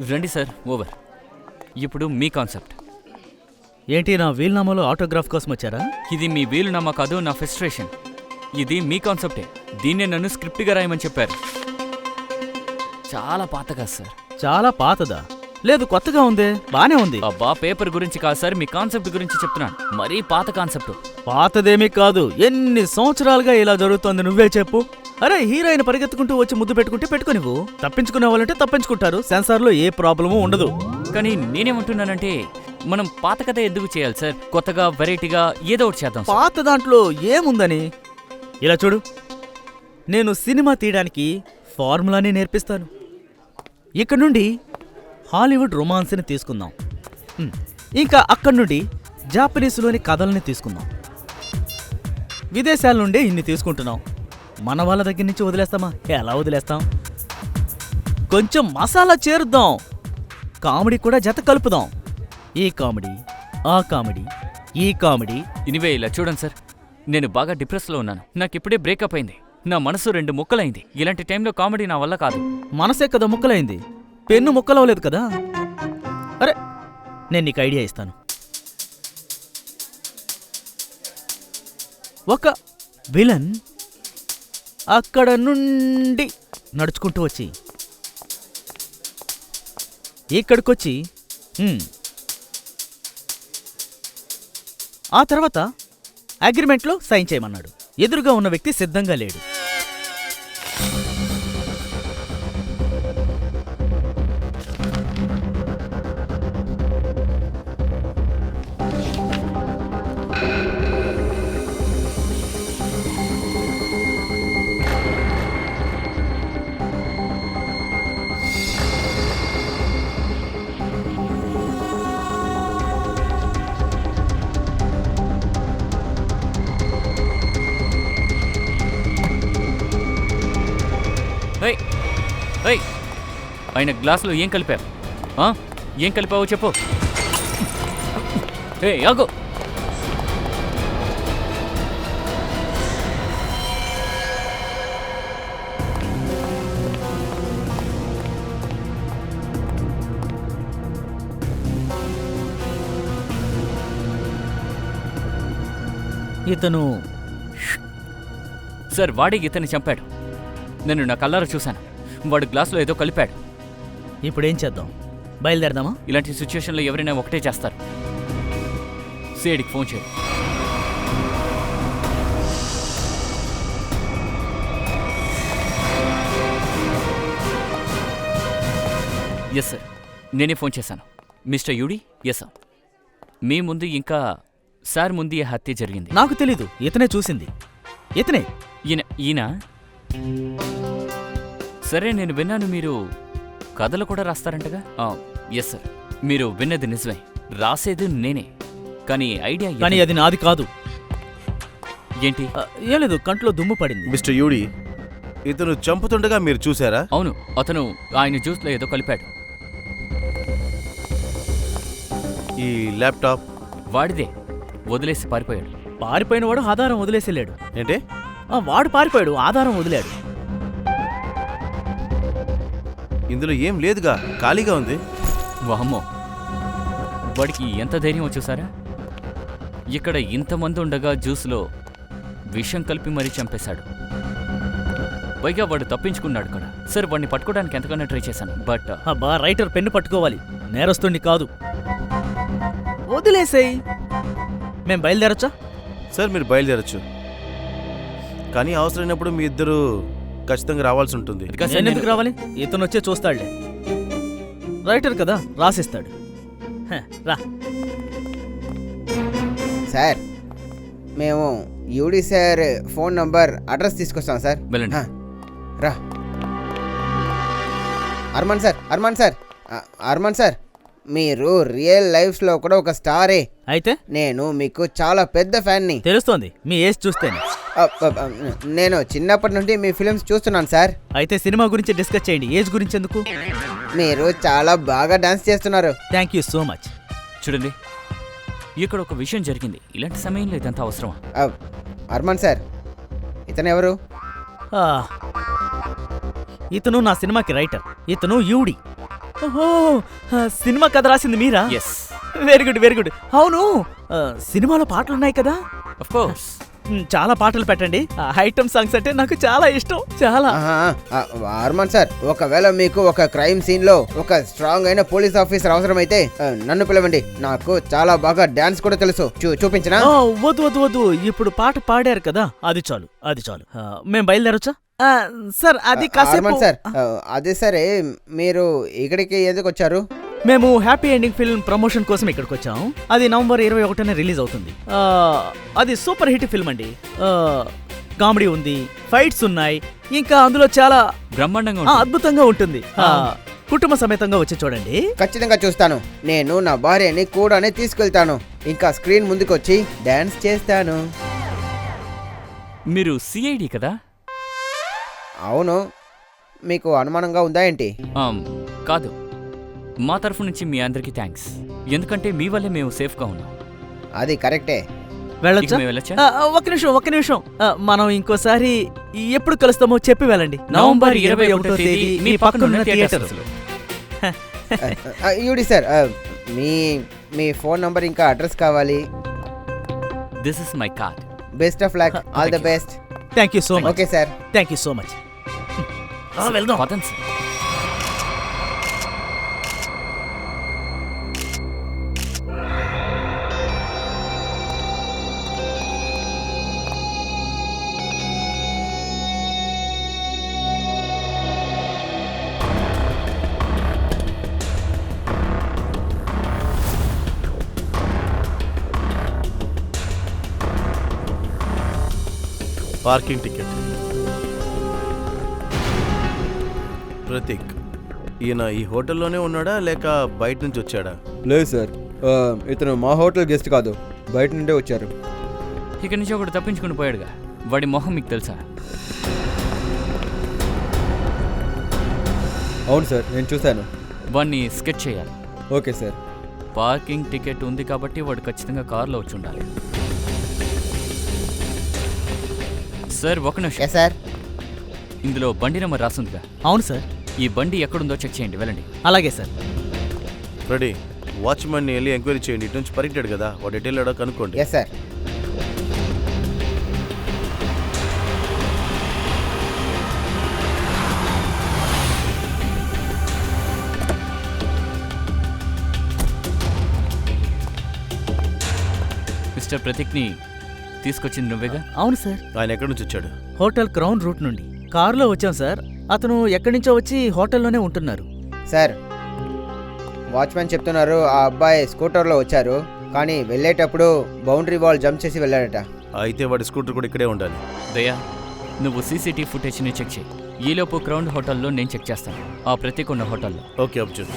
రండి sir, over. ఇప్పుడు మీ concept. ఏంటి నా వీలునామాలో ఆటోగ్రాఫ్ కోసం వచ్చారా? ఇది మీ వీలునామా కాదు, నా ఫ్రస్ట్రేషన్. ఇది మీ కాన్సెప్టే. దీన్నే నన్ను స్క్రిప్ట్గా రాయమని చెప్పారు. చాలా పాతగా సార్. చాలా పాతదా? లేదు, కొత్తగా ఉందే, బానే ఉంది. అబ్బా, పేపర్ గురించి కాదు సార్, మీ కాన్సెప్ట్ గురించి చెప్తున్నాను. మరీ పాత కాన్సెప్ట్. పాతదేమీ కాదు, ఎన్ని సంవత్సరాలుగా ఇలా జరుగుతోంది నువ్వే చెప్పు. అరే, హీరోయిన్ పరిగెత్తుకుంటూ వచ్చి ముద్దు పెట్టుకుంటే పెట్టుకునివ్వు. తప్పించుకునే వాళ్ళంటే తప్పించుకుంటారు, సెన్సార్లో ఏ ప్రాబ్లము ఉండదు. కానీ నేనేమంటున్నానంటే, మనం పాత కథ ఎందుకు చేయాలి సార్? కొత్తగా, వెరైటీగా ఏదో ఒకటి చేద్దాం. పాత దాంట్లో ఏముందని? ఇలా చూడు, నేను సినిమా తీయడానికి ఫార్ములాని నేర్పిస్తాను. ఇక్కడ నుండి హాలీవుడ్ రొమాన్స్ని తీసుకుందాం. ఇంకా అక్కడి నుండి జాపనీస్లోని కథల్ని తీసుకుందాం. విదేశాల నుండి ఇన్ని తీసుకుంటున్నాం. మన వాళ్ళ దగ్గర నుంచి వదిలేస్తామా? ఎలా వదిలేస్తాం? కొంచెం మసాలా చేరుద్దాం, కామెడీ కూడా జత కలుపుదాం. ఈ కామెడీ, ఆ కామెడీ, ఈ కామెడీ. ఇనివే, ఇలా చూడండి సార్, నేను బాగా డిప్రెస్లో ఉన్నాను. నాకిప్పుడే బ్రేకప్ అయింది. నా మనసు 2 ముక్కలైంది. ఇలాంటి టైంలో కామెడీ నా వల్ల కాదు. మనసే కదా ముక్కలైంది, పెన్ను ముక్కలవలేదు కదా. అరే, నేను నీకు ఐడియా ఇస్తాను. ఒక విలన్ అక్కడ నుండి నడుచుకుంటూ వచ్చి ఇక్కడికొచ్చి ఆ తర్వాత అగ్రిమెంట్లో సైన్ చేయమన్నాడు. ఎదురుగా ఉన్న వ్యక్తి సిద్ధంగా లేడు. ఆయన గ్లాసులో ఏం కలిపావు? ఏం కలిపావో చెప్పు. ఆగు. ఇతను సార్, వాడే ఇతన్ని చంపాడు. నేను నా కళ్ళారా చూశాను. వాడు గ్లాసులో ఏదో కలిపాడు. ఇప్పుడేం చేద్దాం? బయలుదేరదామా? ఇలాంటి సిచ్యువేషన్లో ఎవరైనా ఒకటే చేస్తారు. సేడికి ఫోన్ చేయి. ఎస్ సార్, నేనే ఫోన్ చేశాను. మిస్టర్ యూడి? Yes sir. మీ ముందు ఇంకా సార్ ముందు ఈ హత్య జరిగింది. నాకు తెలీదు, ఇతనే చూసింది. ఇతనే. ఈయన? సరే, నేను విన్నాను మీరు కథలు కూడా రాస్తారంటగా? ఎస్ సార్, మీరు విన్నది నిజమే. రాసేది నేనే. కానీ ఐడియా అది నాది కాదు. ఏంటి? ఏం లేదు, కంట్లో దుమ్ము పడింది. మిస్టర్ యూడి, ఇతను చంపుతుండగా మీరు చూసారా? అవును, అతను ఆయన జ్యూస్లో ఏదో కలిపాడు. ఈ ల్యాప్టాప్ వాడిదే. వదిలేసి పారిపోయాడు. పారిపోయినవాడు ఆధారం వదిలేసేలేడు. ఏంటి? వాడు పారిపోయాడు, ఆధారం వదిలాడు. ఇందులో ఏం లేదుగా, ఖాళీగా ఉంది. వామ్మో, వాడికి ఎంత ధైర్యం చూసారా? ఇక్కడ ఇంతమంది ఉండగా జ్యూస్లో విషం కలిపి మరీ చంపేశాడు. పైగా వాడు తప్పించుకున్నాడు కూడా. సార్, వాడిని పట్టుకోవడానికి ఎంతగానో ట్రై చేశాను, బట్ అబ్బా, రైటర్ పెన్ను పట్టుకోవాలి, నేరస్తుణ్ణి కాదు. వదిలేసేయ్. మేం బయలుదేరొచ్చా? సార్, మీరు బయలుదేరచ్చు, కానీ అవసరమైనప్పుడు మీ ఇద్దరు ఖచ్చితంగా రావాల్సి ఉంటుంది. ఎందుకు రావాలి? ఇతను వచ్చే చూస్తాడులే. రైటర్ కదా, రాసిస్తాడు. రా సార్, మేము UD sir phone number, address తీసుకొస్తాం సార్. వెళ్ళండి. రా. అర్మాన్ సార్, మీరు రియల్ లైఫ్లో కూడా ఒక స్టారే. అయితే నేను మీకు చాలా పెద్ద ఫ్యాన్ని. తెలుస్తోంది మీ ఏజ్ చూస్తేనే. నేను చిన్నప్పటి నుండి మీ ఫిల్మ్స్ చూస్తున్నాను సార్. అయితే సినిమా గురించి డిస్కస్ చేయండి, ఏజ్ గురించి ఎందుకు? మీరు చాలా బాగా డాన్స్ చేస్తున్నారు. Thank you so much. చూడండి, ఇక్కడ ఒక విషయం జరిగింది. ఇలాంటి సమయంలో ఇదంతా అవసరమా? అర్మాన్ సార్, ఇతను ఎవరు? ఇతను నా సినిమాకి రైటర్. ఇతను యూడి. ఓహో, సినిమా కథ రాసింది మీరా? Yes, very good very good. అవును, సినిమాలో పాటలున్నాయి కదా? Of course. చాలా పాటలు పెట్టండి. ఐటమ్ సాంగ్స్ అంటే నాకు చాలా ఇష్టం, చాలా. అర్మాన్ సార్, ఒకవేళ మీకు ఒక క్రైమ్ సీన్ లో ఒక స్ట్రాంగ్ అయిన పోలీస్ ఆఫీసర్ అవసరమైతే నన్ను పిలవండి. నాకు చాలా బాగా డాన్స్ కూడా తెలుసు. చూపించనా? వద్దు వద్దు వద్దు, ఇప్పుడు పాట పాడారు కదా, అది చాలు అది చాలు. మేము బయలుదేరొచ్చా? సార్ అది కాసేపు. అర్మాన్ సార్, అదే సరే, మీరు ఇక్కడికి ఎందుకు వచ్చారు? మేము హ్యాపీ ఎండింగ్ ఫిల్మ్ ప్రమోషన్ కోసం ఇక్కడికి వచ్చాం. అది నవంబర్ 21న రిలీజ్ అవుతుంది. అది సూపర్ హిట్ ఫిల్మ్ అండి. కామెడీ ఉంది, ఫైట్స్ ఉన్నాయి, ఇంకా అందులో చాలా బ్రహ్మాండంగా ఉంటుంది. అద్భుతంగా ఉంటుంది. కుటుంబ సమేతంగా వచ్చి చూడండి. ఖచ్చితంగా చూస్తాను. నేను నా భార్యని కూడానే తీసుకెళ్తాను. ఇంకా స్క్రీన్ ముందుకు వచ్చి డాన్స్ చేస్తాను. మీరు సిఐడి కదా? అవును. మీకు అనుమానంగా ఉందా ఏంటి? కాదు, మా తరఫు నుంచి మీ అందరికీ థ్యాంక్స్. ఎందుకంటే మీ వల్లే మేము సేఫ్గా ఉన్నాం. అది కరెక్టే. వెళ్ళొచ్చా? ఇక మేము వెళ్ళొచ్చా? ఒక్క నిమిషం. మనం ఇంకోసారి ఎప్పుడు కలుస్తామో చెప్పి వెళ్ళండి. నవంబర్ 21వ తేదీ మీ పక్కనున్న థియేటర్స్ లో. యూడి సార్, మీ ఫోన్ నంబర్ ఇంకా అడ్రస్ కావాలి. This is my card. Best of luck, all the best. Thank you so much. Okay sir. Thank you so much. వెళ్దాం. పదండి సార్. Parking ticket. ప్రతీక్, ఈయన ఈ హోటల్లోనే ఉన్నాడా లేక బయట నుంచి వచ్చాడా? లేదు సార్, ఇతను మా హోటల్ గెస్ట్ కాదు, బయట నుండే వచ్చారు. ఇక్కడి నుంచి ఒకటి తప్పించుకుని పోయాడుగా, వాడి మొహం మీకు తెలుసా? అవును సార్, నేను చూశాను. వాడిని స్కెచ్ చేయాలి. Okay sir. పార్కింగ్ టికెట్ ఉంది కాబట్టి వాడు ఖచ్చితంగా కారులో వచ్చి ఉండాలి. సార్ ఒక నిమిషం. Yes sir. ఇందులో బండి నెంబర్ రాసుందిగా? అవును సార్. ఈ బండి ఎక్కడుందో చెక్ చేయండి, వెళ్ళండి. అలాగే సార్. రెడీ. వాచ్మెన్ని వెళ్ళి ఎంక్వైరీ చేయండి. ఇటు నుంచి పరిగెట్టాడు కదా, వాడు ఎటు వెళ్ళాడో కనుక్కోండి. Yes sir. మిస్టర్ ప్రతీక్ని తీసుకొచ్చింది నువ్వేగా? అవును సార్. ఆయన ఎక్కడి నుంచి వచ్చాడు? హోటల్ క్రౌన్ రూట్ నుండి కారులో వచ్చాం సార్. అతను ఎక్కడి నుంచో వచ్చి హోటల్లోనే ఉంటున్నారు. సార్, వాచ్మెన్ చెప్తున్నారు ఆ అబ్బాయి స్కూటర్లో వచ్చారు, కానీ వెళ్ళేటప్పుడు బౌండరీ వాల్ జంప్ చేసి వెళ్ళాడట. అయితే వాడి స్కూటర్ కూడా ఇక్కడే ఉండాలి. దయా, నువ్వు సీసీటీవీ ఫుటేజ్ని చెక్ చేయి. ఈలోపు క్రౌన్ హోటల్లో నేను చెక్ చేస్తాను, ఆ ప్రతీక్ ఉన్న హోటల్లో. ఓకే అర్జున్.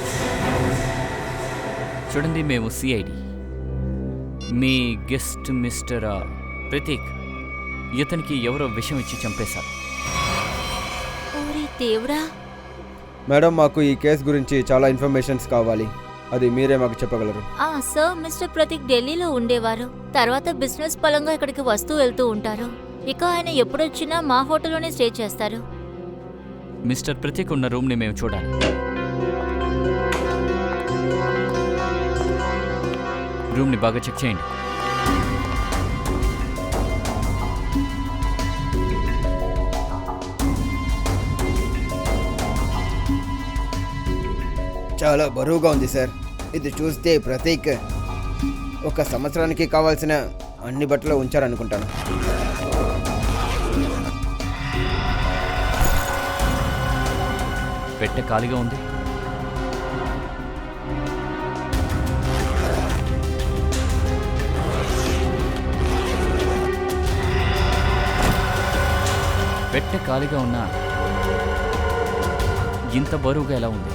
చూడండి, మేము సిఐడి. మీ గెస్ట్ మిస్టర్ ప్రతీక్, ఇతనికి ఎవరో విషం ఇచ్చి చంపేశారు. ఓరి దేవుడా! మేడం, మాకు ఈ కేసు గురించి చాలా ఇన్ఫర్మేషన్స్ కావాలి, అది మీరే మాకు చెప్పగలరు? సార్, మిస్టర్ ప్రతీక్ ఢిల్లీలో ఉండేవారు. తర్వాత బిజినెస్ పరంగా ఇక్కడికి వస్తూ వెళ్తూ ఉంటారు. ఇక ఆయన ఎప్పుడొచ్చినా మా హోటల్లోనే స్టే చేస్తారు. మిస్టర్ ప్రతీక్ ఉన్న రూమ్ని మేము చూడాలి. రూమ్ని బాగా చెక్ చేయండి. చాలా బరువుగా ఉంది సార్. ఇది చూస్తే ప్రతీక్ ఒక సంవత్సరానికి కావాల్సిన అన్ని బట్టలు ఉంచారనుకుంటాను. పెట్టె ఖాళీగా ఉంది. పెట్టె ఖాళీగా ఉన్నా ఇంత బరువుగా ఎలా ఉంది?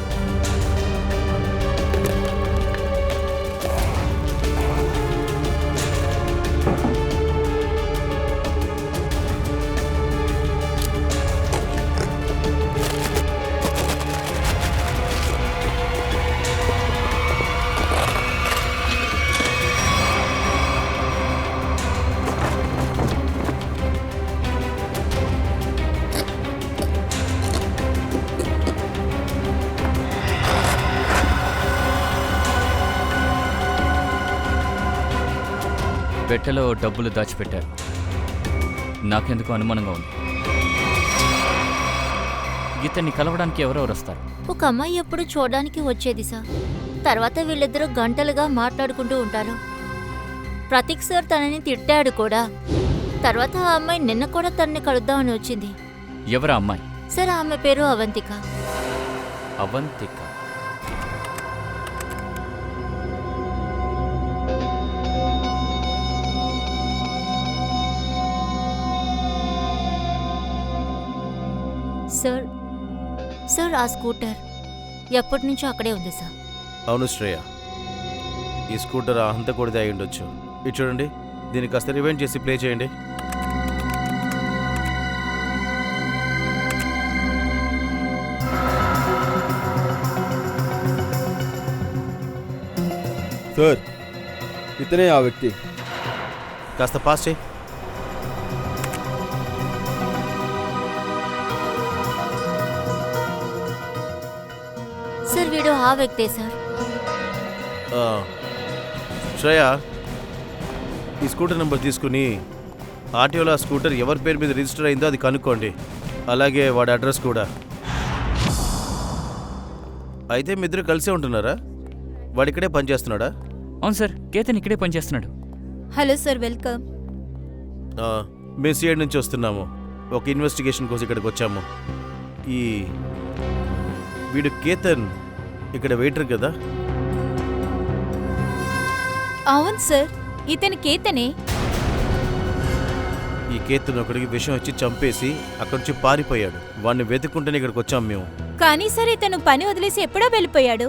పెట్టెలో డబ్బులు దాచిపెట్టారు. నాకెందుకు అనుమానంగా ఉంది. ఇతన్ని కలవడానికి ఎవరెవరు వస్తారు? ఒక అమ్మాయి ఎప్పుడు చూడడానికి వచ్చేది సార్. తర్వాత వీళ్ళిద్దరూ గంటలుగా మాట్లాడుకుంటూ ఉంటారు. ప్రతీక్ సార్ తనని తిట్టాడు కూడా. తర్వాత ఆ అమ్మాయి నిన్న కూడా తనని కలుద్దామని వచ్చింది. ఎవరా అమ్మాయి? సార్ ఆమె పేరు అవంతిక. అవంతిక. సార్ సార్ ఆ స్కూటర్ ఎప్పటి నుంచో అక్కడే ఉంది సార్. అవును శ్రేయ, ఈ స్కూటర్ ఆ హంతకుడిది అయి ఉండొచ్చు. ఇది చూడండి, దీన్ని కాస్త రివైండ్ చేసి ప్లే చేయండి. సార్, ఇతనే ఆ వ్యక్తి. కాస్త పాస్ చేయి. సార్ వీడు ఆ వ్యక్తే సార్. ఆ, శ్రేయ, ఈ స్కూటర్ నెంబర్ తీసుకుని ఆర్టీఓలో ఆ స్కూటర్ ఎవరి పేరు మీద రిజిస్టర్ అయిందో అది కనుక్కోండి. అలాగే వాడి అడ్రస్ కూడా. అయితే మీ ఇద్దరు కలిసే ఉంటున్నారా? వాడు ఇక్కడే పనిచేస్తున్నాడా? అవును సార్, కేతన్ ఇక్కడే పనిచేస్తున్నాడు. Hello sir, welcome. మేము సిఐడి నుంచి వస్తున్నాము. ఒక ఇన్వెస్టిగేషన్ కోసం ఇక్కడికి వచ్చాము. ఈ వీడు కేతన్ ఇక్కడ వెయిటర్ కదా? అవును సార్, ఇతని కేతనే. ఈ కేతన్ ఒకడికి విషయం వచ్చి చంపేసి అక్కడి నుంచి పారిపోయాడు. వాడిని వెతుక్కుంటేనే ఇక్కడికి వచ్చాం మేము. కానీ సార్ ఇతను పని వదిలేసి ఎప్పుడో వెళ్ళిపోయాడు.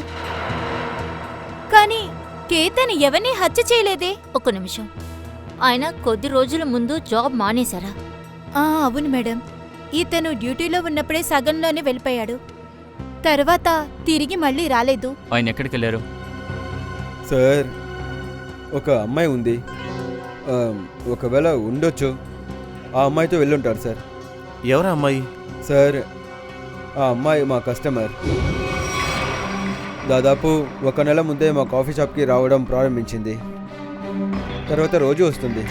కానీ కేతన్ ఎవరిని హత్య చేయలేదే. ఒక్క నిమిషం, ఆయన కొద్ది రోజుల ముందు జాబ్ మానేశారా? అవును మేడం, ఇతను డ్యూటీలో ఉన్నప్పుడే సగంలోనే వెళ్ళిపోయాడు. తర్వాత తిరిగి మళ్ళీ రాలేదు. ఆయన ఎక్కడికి వెళ్ళారు? సార్, ఒక అమ్మాయి ఉంది. ఒకవేళ ఉండొచ్చు, ఆ అమ్మాయితో వెళ్ళుంటారు సార్. ఎవరా అమ్మాయి? సార్, ఆ అమ్మాయి మా కస్టమర్. దాదాపు 1 నెల ముందే మా కాఫీ షాప్కి రావడం ప్రారంభించింది. తర్వాత రోజు వస్తుంది.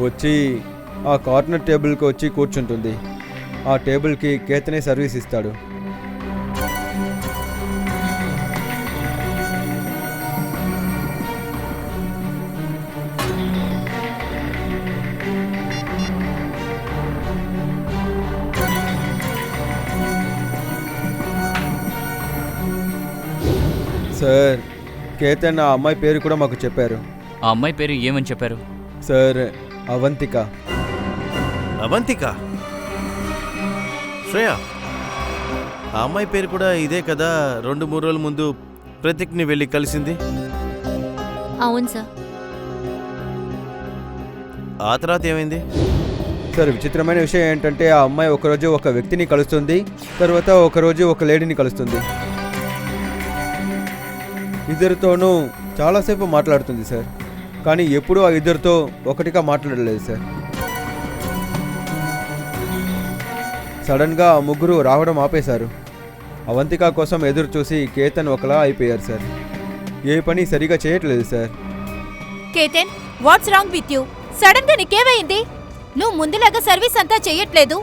వచ్చి ఆ కార్నర్ టేబుల్కి వచ్చి కూర్చుంటుంది. ఆ టేబుల్కి కేతనే సర్వీస్ ఇస్తాడు. సార్, కేతన్ ఆ అమ్మాయి పేరు కూడా మాకు చెప్పారు. ఆ అమ్మాయి పేరు ఏమని చెప్పారు? సార్, అవంతిక. అవంతిక? శ్రేయ, ఆ అమ్మాయి పేరు కూడా ఇదే కదా? 2-3 రోజుల ముందు ప్రతీక్ని వెళ్ళి కలిసింది. అవును సార్. ఆ తర్వాత ఏమైంది? సార్, విచిత్రమైన విషయం ఏంటంటే ఆ అమ్మాయి ఒకరోజు ఒక వ్యక్తిని కలుస్తుంది, తర్వాత ఒకరోజు ఒక లేడీని కలుస్తుంది. ఇద్దరితోనూ చాలాసేపు మాట్లాడుతుంది సార్. కానీ ఎప్పుడూ ఆ ఇద్దరితో ఒకటిగా మాట్లాడలేదు సార్. సడన్గా ఆ ముగ్గురు రావడం ఆపేశారు. అవంతిక కోసం ఎదురు చూసి కేతన్ ఒకలా అయిపోయారు సార్. ఏ పని సరిగా చేయట్లేదు sir. Ketan, what's wrong with you? Sudden గా నీకేమైంది? నువ్వు ముందులాగా సర్వీస్ అంతా చెయ్యట్లేదు,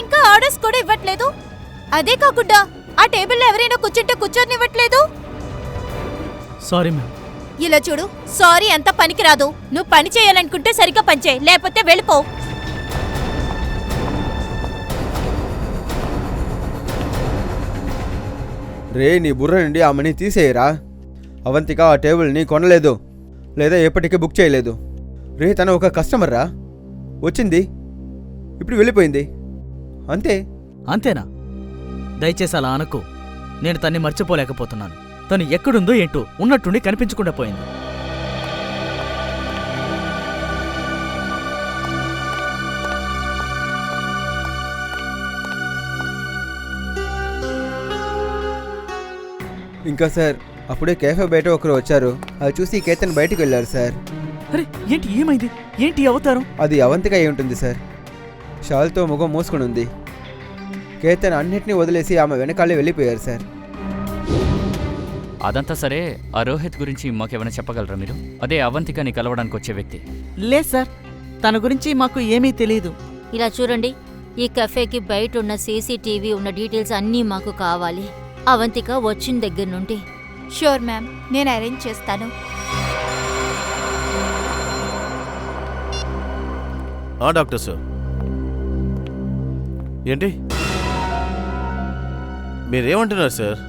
ఇంకా ఆర్డర్స్ కూడా ఇవ్వట్లేదు. అదే కాకుండా ఆ టేబుల్లో ఎవరైనా కూర్చుంటే కూర్చొనివ్వట్లేదు. Sorry ma'am. ఇలా చూడు, సారీ అంత పనికిరాదు. నువ్వు పని చేయాలనుకుంటే సరిగ్గా పనిచేయి, లేకపోతే వెళ్ళిపో. రే, నీ బుర్ర నుండి ఆమెని తీసేయరా. అవంతిక ఆ టేబుల్ని కొనలేదు, లేదా ఎప్పటికీ బుక్ చేయలేదు. రే, తను ఒక కస్టమర్ రా. వచ్చింది, ఇప్పుడు వెళ్ళిపోయింది, అంతే. అంతేనా? దయచేసి అలా అనకు. నేను తన్ని మర్చిపోలేకపోతున్నాను. తను ఎక్కడుందో ఏంటో ఉన్నట్టుండి కనిపించకుండా పోయింది. ఇంకా సార్, అప్పుడే కేఫే బయట ఒకరు వచ్చారు. అది చూసి కేతన్ బయటికి వెళ్ళారు సార్. అరే, ఏంటి ఏమైంది? ఏంటి అవతారం? అది అవంతిక అయి ఉంటుంది సార్. షాల్తో ముఖం మూసుకుని ఉంది. కేతన్ అన్నిటినీ వదిలేసి ఆమె వెనకాలే వెళ్ళిపోయారు సార్. అదంతా సరే, ఆ రోహిత్ గురించి మాకేమైనా చెప్పగలరా మీరు? అదే అవంతికని కలవడానికి వచ్చే వ్యక్తి. లేదు సార్, తన గురించి మాకు ఏమీ తెలియదు. ఇలా చూడండి, ఈ కెఫేకి బయట ఉన్న సీసీటీవీ ఉన్న డీటెయిల్స్ అన్నీ మాకు కావాలి. అవంతిక వచ్చిన దగ్గర నుండి. షూర్ మ్యామ్, నేను అరేంజ్ చేస్తాను. Doctor sir. ఏంటి మీరేమంటున్నారు సార్?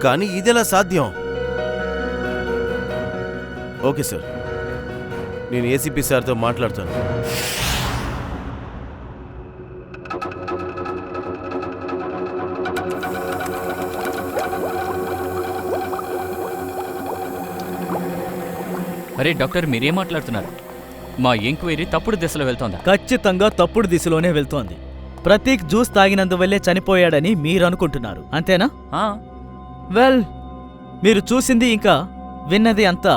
కానీ ఇదెలా సాధ్యం? ఓకే సార్, నేను ఏసీపీ సార్తో మాట్లాడతాను. అరే డాక్టర్, మీరేం మాట్లాడుతున్నారు? మా ఎంక్వైరీ తప్పుడు దిశలో వెళ్తోందా? ఖచ్చితంగా తప్పుడు దిశలోనే వెళ్తోంది. ప్రతీక్ జ్యూస్ తాగినందువల్లే చనిపోయాడని మీరనుకుంటున్నారు, అంతేనా? వెల్, మీరు చూసింది ఇంకా విన్నది అంతా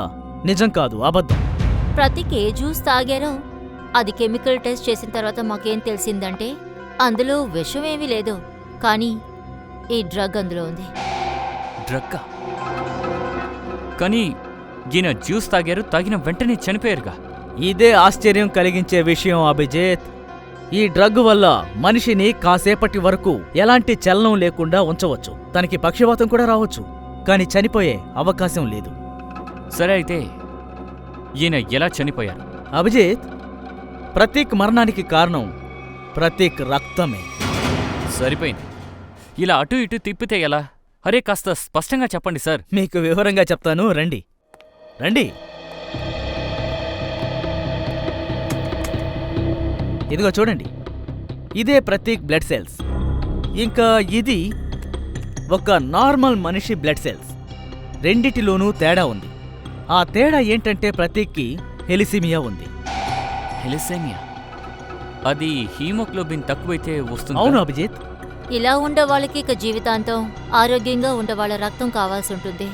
నిజం కాదు, అబద్ధం. ప్రతీక్ ఏ జ్యూస్ తాగారో అది కెమికల్ టెస్ట్ చేసిన తర్వాత మాకేం తెలిసిందంటే అందులో విషం ఏమీ లేదు, కానీ ఈ డ్రగ్ అందులో ఉంది. డ్రగ్గా? కానీ ఈయన జ్యూస్ తాగారు, తాగిన వెంటనే చనిపోయారుగా. ఇదే ఆశ్చర్యం కలిగించే విషయం అభిజిత్. ఈ డ్రగ్ వల్ల మనిషిని కాసేపటి వరకు ఎలాంటి చలనం లేకుండా ఉంచవచ్చు, తనకి పక్షవాతం కూడా రావచ్చు, కానీ చనిపోయే అవకాశం లేదు. సరే, అయితే ఈయన ఎలా చనిపోయారు? అభిజిత్, ప్రతీక్ మరణానికి కారణం ప్రతీక్ రక్తమే. సరిపోయింది. ఇలా అటు ఇటు తిప్పితే ఎలా? అరే, కాస్త స్పష్టంగా చెప్పండి సార్. మీకు వివరంగా చెప్తాను, రండి రండి. ఇదిగో చూడండి, ఇదే ప్రతీక్ బ్లడ్ సెల్స్. ఇంకా ఇది ఒక నార్మల్ మనిషి బ్లడ్ సెల్స్. రెండిటిలోనూ తేడా ఉంది. ఆ తేడా ఏంటంటే ప్రతీక్కి హెలిసిమియా ఉంది. హెలిసేమియా? అది హీమోగ్లోబిన్ తక్కువైతే వస్తుంది. అవును అభిజిత్. ఇలా ఉండే వాళ్ళకి ఇక జీవితాంతం ఆరోగ్యంగా ఉండే వాళ్ళ రక్తం కావాల్సి ఉంటుంది.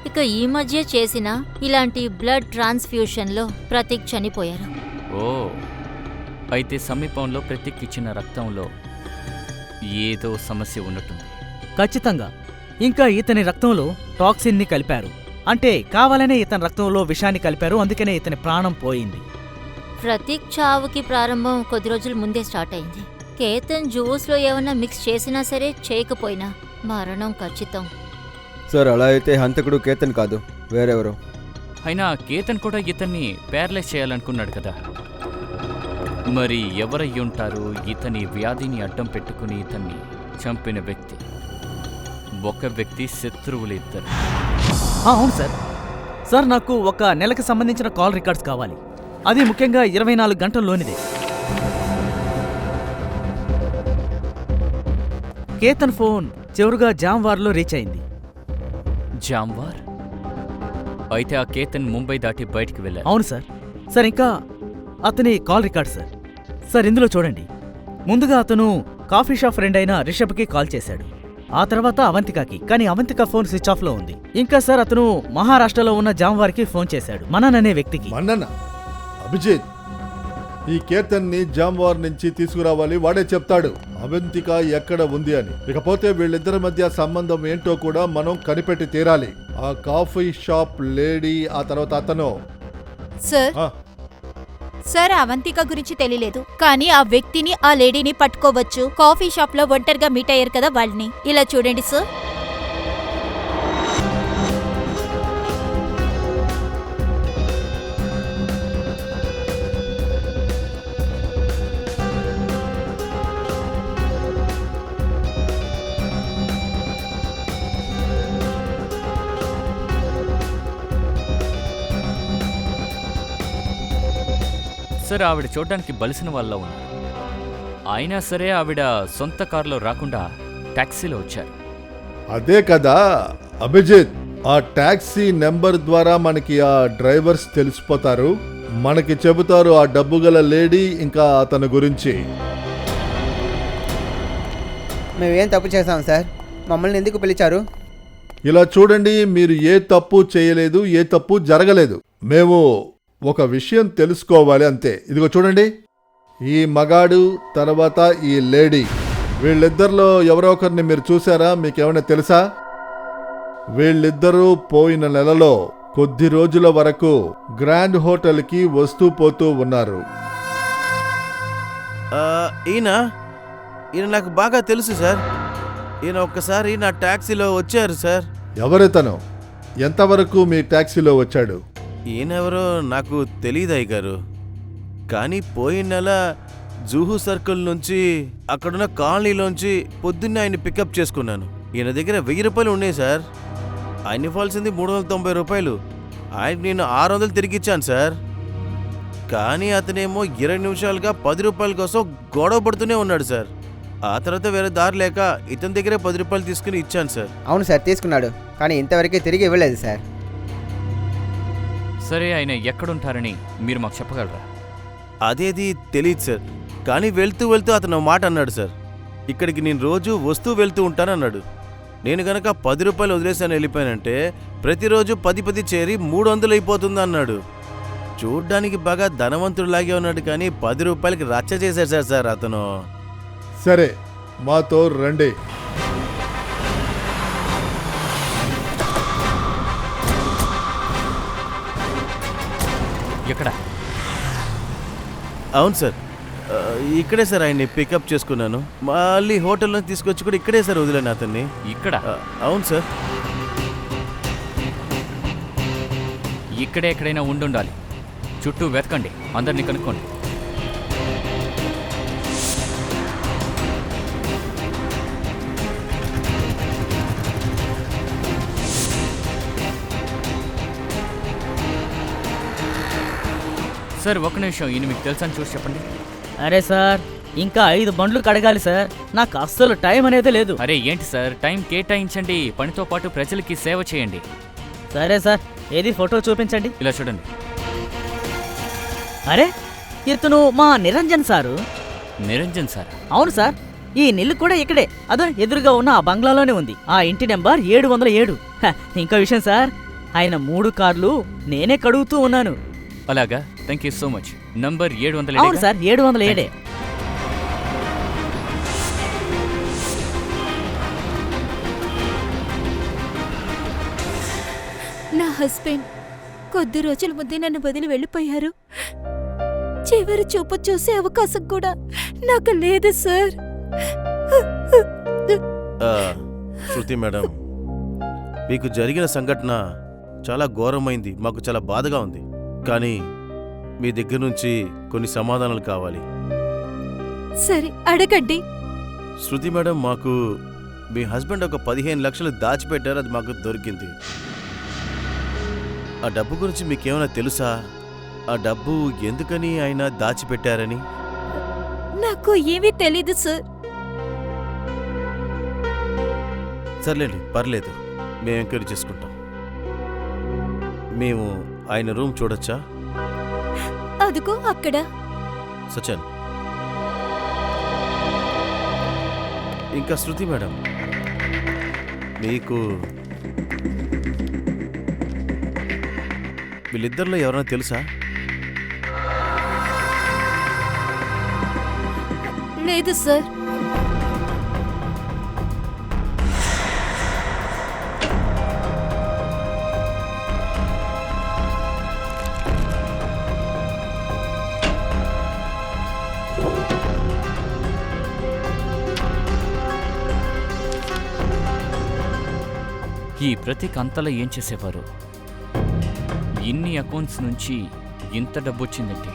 ఇక ఈ మధ్య చేసిన ఇలాంటి బ్లడ్ ట్రాన్స్ఫ్యూషన్లో ప్రతీక్ చనిపోయారు. ఓ, అయితే సమీపంలో ప్రతీక్ ఇచ్చిన రక్తంలో ఏదో సమస్య ఉన్నట్టుంది. ఖచ్చితంగా. ఇంకా ఇతని రక్తంలో టాక్సిన్ని కలిపారు, అంటే కావాలనే ఇతని రక్తంలో విషాన్ని కలిపారు, అందుకనే ఇతని ప్రాణం పోయింది. ప్రతీక్ చావుకి ప్రారంభం కొద్ది రోజుల ముందే స్టార్ట్ అయింది. కేతన్ జ్యూస్లో ఏమన్నా మిక్స్ చేసినా సరే, చేయకపోయినా మరణం ఖచ్చితం. సార్, అలా అయితే హంతకుడు కేతన్ కాదు, వేరెవరో. అయినా కేతన్ కూడా ఇతన్ని ప్యారలైజ్ చేయాలనుకున్నాడు కదా. మరి ఎవరయ్యుంటారు ఇతని వ్యాధిని అడ్డం పెట్టుకుని ఇతన్ని చంపిన వ్యక్తి? ఒక వ్యక్తి, శత్రువులు ఇద్దరు. అవును సార్. సార్, నాకు ఒక నెలకు సంబంధించిన కాల్ రికార్డ్స్ కావాలి, అది ముఖ్యంగా 24 గంటల్లోనిదే. కేతన్ ఫోన్ చివరిగా జామ్వార్లో రీచ్ అయింది. జామ్వార్? అయితే ఆ కేతన్ ముంబై దాటి బయటికి వెళ్ళారు. అవును సార్. సార్, ఇంకా అతని కాల్ రికార్డ్ సార్. సార్, ఇందులో చూడండి. ముందుగా అతను కాఫీ షాప్ ఫ్రెండ్ అయిన రిషబ్కి కాల్ చేశాడు, ఆ తర్వాత అవంతికకి, కానీ అవంతిక ఫోన్ స్విచ్ ఆఫ్లో ఉంది. ఇంకా సార్, అతను మహారాష్ట్రలో ఉన్న జామ్వార్కి ఫోన్ చేశాడు, మనన్ అనే వ్యక్తికి. అభిజిత్, ఈ కేతన్ని జామ్వార్ నుంచి తీసుకురావాలి, వాడే చెప్తాడు అవంతిక ఎక్కడ ఉంది అని. ఇకపోతే వీళ్ళిద్దరి మధ్య సంబంధం ఏంటో కూడా మనం కనిపెట్టి తీరాలి. ఆ కాఫీ షాప్ లేడీ, ఆ తర్వాత అతను. సార్, అవంతిక గురించి తెలియలేదు, కానీ ఆ వ్యక్తిని, ఆ లేడీని పట్టుకోవచ్చు. కాఫీ షాప్ లో ఒంటరిగా మీట్ అయ్యారు కదా వాళ్ళని. ఇలా చూడండి సార్. సార్, ఆవిడ చూడ్డానికి బలిసిన వాళ్ళ ఉన్నారు. అయినా సరే ఆవిడ సొంత కారులో రాకుండా టాక్సీలో వచ్చారు. అదే కదా అభిజిత్, ఆ టాక్సీ నెంబర్ ద్వారా మనకి ఆ డ్రైవర్స్ తెలిసిపోతారు, మనకి చెబుతారు ఆ డబ్బు గల లేడీ ఇంకా అతని గురించి. మేమేం తప్పు చేశాం సార్? మమ్మల్ని ఎందుకు పిలిచారు? ఇలా చూడండి, మీరు ఏ తప్పు చేయలేదు, ఏ తప్పు జరగలేదు. మేము ఒక విషయం తెలుసుకోవాలి అంతే. ఇదిగో చూడండి, ఈ మగాడు తర్వాత ఈ లేడీ వీళ్ళిద్దరిలో ఎవరో ఒకరిని మీరు చూసారా? మీకేమైనా తెలుసా? వీళ్ళిద్దరూ పోయిన నెలలో కొద్ది రోజుల వరకు గ్రాండ్ హోటల్కి వస్తూ పోతూ ఉన్నారు. ఈయన నాకు బాగా తెలుసు సార్. ఈయన ఒక్కసారి నా ట్యాక్సీలో వచ్చారు సార్. ఎవరితను? ఎంతవరకు మీ ట్యాక్సీలో వచ్చాడు? ఈయనెవరో నాకు తెలియదు అయ్యగారు. కానీ పోయిన నెల జూహు సర్కిల్ నుంచి అక్కడున్న కాలనీలోంచి పొద్దున్నే ఆయన పికప్ చేసుకున్నాను. ఈయన దగ్గర 1000 రూపాయలు ఉన్నాయి సార్. ఆయన ఇవ్వాల్సింది 390 రూపాయలు. ఆయనకి నేను 600 తిరిగిచ్చాను సార్. కానీ అతనేమో 20 నిమిషాలుగా 10 రూపాయల కోసం గొడవ పడుతూనే ఉన్నాడు సార్. ఆ తర్వాత వేరే దారి లేక ఇతని దగ్గరే 10 రూపాయలు తీసుకుని ఇచ్చాను సార్. అవును సార్, తీసుకున్నాడు. కానీ ఇంతవరకు తిరిగి ఇవ్వలేదు సార్. సరే, ఆయన ఎక్కడుంటారని మీరు మాకు చెప్పగలరా? అదేది తెలియదు సార్. కానీ వెళ్తూ వెళ్తూ అతను మాట అన్నాడు సార్. ఇక్కడికి నేను రోజు వస్తూ వెళ్తూ ఉంటానన్నాడు. నేను గనక 10 రూపాయలు వదిలేసాను వెళ్ళిపోయానంటే ప్రతిరోజు 10 చేరి 300 అయిపోతుంది అన్నాడు. చూడ్డానికి బాగా ధనవంతుడిలాగే ఉన్నాడు. కానీ 10 రూపాయలకి రచ్చ చేశాడు సార్ అతను. సరే, మాతో రండి. ఎక్కడ? అవును సార్, ఇక్కడే సార్ ఆయన్ని పికప్ చేసుకున్నాను. మళ్ళీ హోటల్లో తీసుకొచ్చి కూడా ఇక్కడే సార్ వదిలేను అతన్ని. ఇక్కడ? అవును సార్. ఇక్కడే ఎక్కడైనా ఉండుండాలి. చుట్టూ వెతకండి, అందరినీ కనుక్కోండి. సార్, ఒక్క నిమిషం. ఈయన మీకు తెలుసని చూసి చెప్పండి. అరే సార్, ఇంకా 5 బండ్లు కడగాలి సార్. నాకు అస్సలు టైం అనేది లేదు. అరే ఏంటి సార్, టైం కేటాయించండి. పనితో పాటు ప్రజలకి సేవ చేయండి. సరే సార్, ఏది ఫోటో చూపించండి. ఇలా చూడండి. అరే, ఇతను మా నిరంజన్ సారు. నిరంజన్ సార్? అవును సార్, ఈ నిల్లు కూడా ఇక్కడే, అదో ఎదురుగా ఉన్న ఆ బంగ్లాలోనే ఉంది. ఆ ఇంటి నెంబర్ 707. ఇంకో విషయం సార్, ఆయన 3 కార్లు నేనే కడుగుతూ ఉన్నాను. అలాగా, thank you so much. Number 707? అవును సార్, 707. నా హస్బెండ్ కొద్ది రోజుల ముందే నన్ను వదిలి వెళ్ళిపోయారు. చివరి చూపు చూసే అవకాశం కూడా నాకు లేదు సార్. శృతి మేడం, మీకు జరిగిన సంఘటన చాలా ఘోరమైంది. మాకు చాలా బాధగా ఉంది. కానీ మీ దగ్గర నుంచి కొన్ని సమాధానాలు కావాలి. సరే, అడగండి. శృతి మేడం, మాకు మీ హస్బెండ్ ఒక 15 లక్షలు దాచిపెట్టారు. అది మాకు దొరికింది. ఆ డబ్బు గురించి మీకేమైనా తెలుసా? ఆ డబ్బు ఎందుకని ఆయన దాచిపెట్టారని? నాకు ఏమీ తెలీదు సార్. సర్లేండి, పర్లేదు. మేము ఎంక్వైరీ చేసుకుంటాం. మేము ఆయన రూమ్ చూడొచ్చా? అదిగో అక్కడ. సచన్, ఇంకా శృతి మేడం, మీకు వీళ్ళిద్దరిలో ఎవరైనా తెలుసా? లేదు సార్. ఈ ప్రతీక్ అంతలా ఏం చేసేవారు? ఇన్ని అకౌంట్స్ నుంచి ఇంత డబ్బు వచ్చిందంటే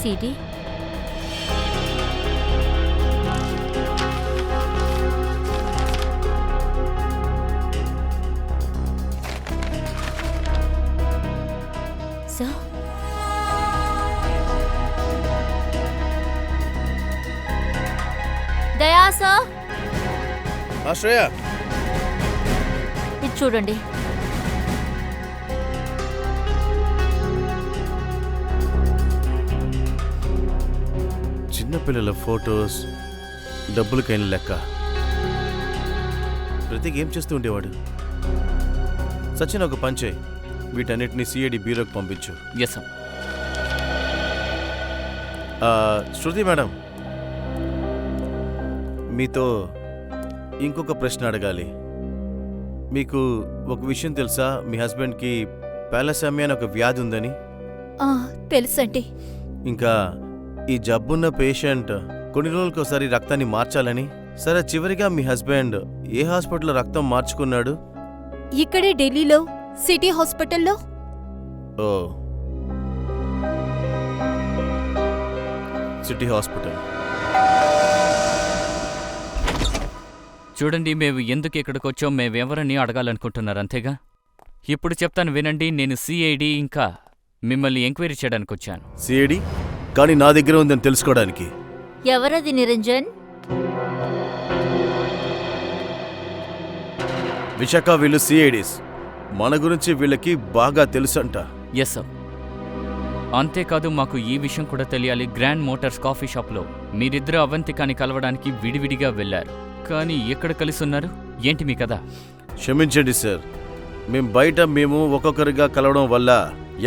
సిడి సో దయా సార్, శ్రేయ, ఇది చూడండి. చిన్నపిల్లల ఫొటోస్, డబ్బులకైన లెక్క. ప్రతీక్ ఏం చేస్తూ ఉండేవాడు? సచిన్, ఒక పంచే, వీటన్నిటిని సిఐడి బ్యూరోకి పంపించు. Yes sir. శృతి మేడం, మీతో ఇంకొక ప్రశ్న అడగాలి. మీకు ఒక విషయం తెలుసా? మీ హస్బెండ్కి పాలసామియా అని ఒక వ్యాధి ఉందని. తెలుసండి. ఇంకా ఈ జబ్బున్న పేషెంట్ కొన్ని రోజులకు ఒకసారి రక్తాన్ని మార్చాలని. సరే, చివరిగా మీ హస్బెండ్ ఏ హాస్పిటల్లో రక్తం మార్చుకున్నాడు? ఇక్కడే ఢిల్లీలో సిటీ హాస్పిటల్లో. ఓ, సిటీ హాస్పిటల్. చూడండి, మేము ఎందుకు ఇక్కడికి వచ్చాం, మేమెవరని అడగాలనుకుంటున్నారు అంతేగా? ఇప్పుడు చెప్తాను వినండి. నేను సిఐడి ఇంకా మిమ్మల్ని ఎంక్వైరీ చేయడానికి వచ్చాను. సిఐడి? కానీ నా దగ్గర ఉందని తెలుసుకోవడానికి. ఎవరది నిరంజన్? విశాఖ, వీళ్ళు సిఐడిస్. మన గురించి వీళ్ళకి బాగా తెలుసంట. Yes sir. అంతేకాదు, మాకు ఈ విషయం కూడా తెలియాలి. గ్రాండ్ మోటార్స్ కాఫీ షాప్లో మీరిద్దరూ అవంతికాని కలవడానికి విడివిడిగా వెళ్లారు, కానీ ఎక్కడ కలిసి ఉన్నారు? ఏంటి మీ కదా? క్షమించండి సార్, మేము ఒక్కొక్కరిగా కలవడం వల్ల